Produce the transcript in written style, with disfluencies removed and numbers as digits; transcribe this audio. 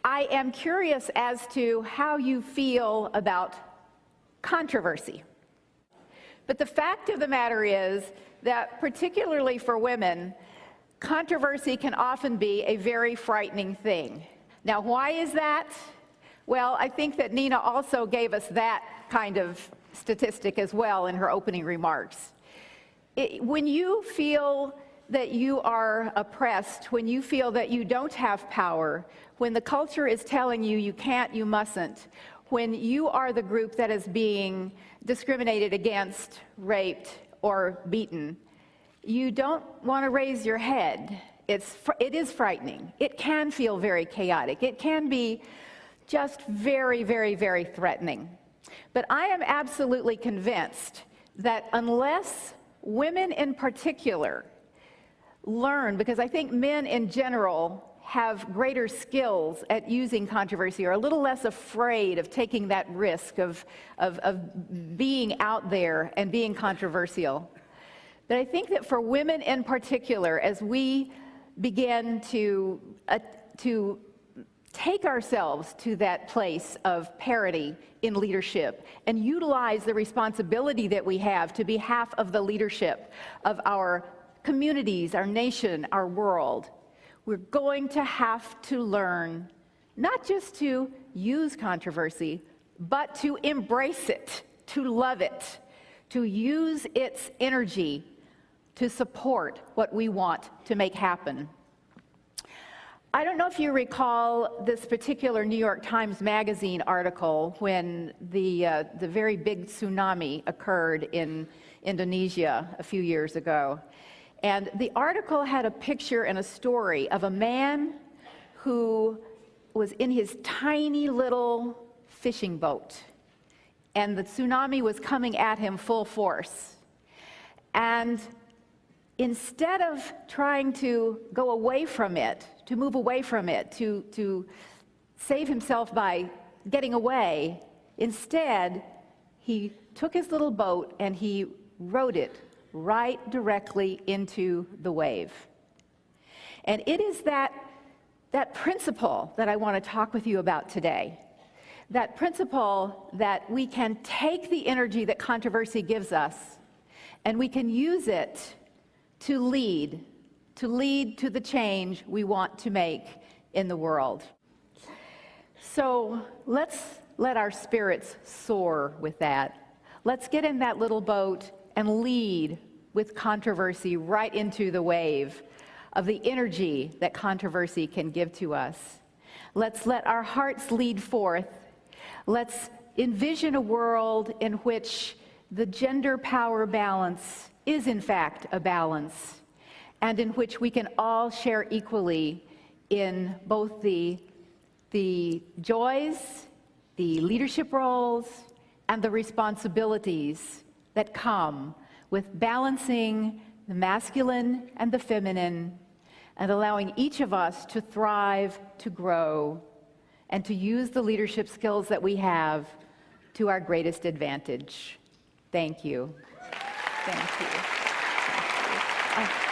I am curious as to how you feel about controversy. But the fact of the matter is that, particularly for women, controversy can often be a very frightening thing. Now, why is that? Well, I think that Nina also gave us that kind of statistic as well in her opening remarks. When you feel that you are oppressed, when you feel that you don't have power, when the culture is telling you you can't, you mustn't, when you are the group that is being discriminated against, raped, or beaten, you don't want to raise your head. It is frightening. It can feel very chaotic. It can be just very, very, very threatening. But I am absolutely convinced that unless women in particular learn, because I think men in general have greater skills at using controversy, or a little less afraid of taking that risk of being out there and being controversial. But I think that for women in particular, as we begin to take ourselves to that place of parity in leadership and utilize the responsibility that we have to be half of the leadership of our communities, our nation, our world, we're going to have to learn not just to use controversy, but to embrace it, to love it, to use its energy to support what we want to make happen. I don't know if you recall this particular New York Times Magazine article when the very big tsunami occurred in Indonesia a few years ago. And the article had a picture and a story of a man who was in his tiny little fishing boat, and the tsunami was coming at him full force. And instead of trying to go away from it, to move away from it, to save himself by getting away, instead, he took his little boat and he rowed it right directly into the wave. And it is that principle that I want to talk with you about today. That principle that we can take the energy that controversy gives us and we can use it to lead to the change we want to make in the world. So let's let our spirits soar with that. Let's get in that little boat and lead with controversy right into the wave of the energy that controversy can give to us. Let's let our hearts lead forth. Let's envision a world in which the gender power balance is in fact a balance, and in which we can all share equally in both the joys, the leadership roles, and the responsibilities that come with balancing the masculine and the feminine, and allowing each of us to thrive, to grow, and to use the leadership skills that we have to our greatest advantage. Thank you. Thank you. Thank you.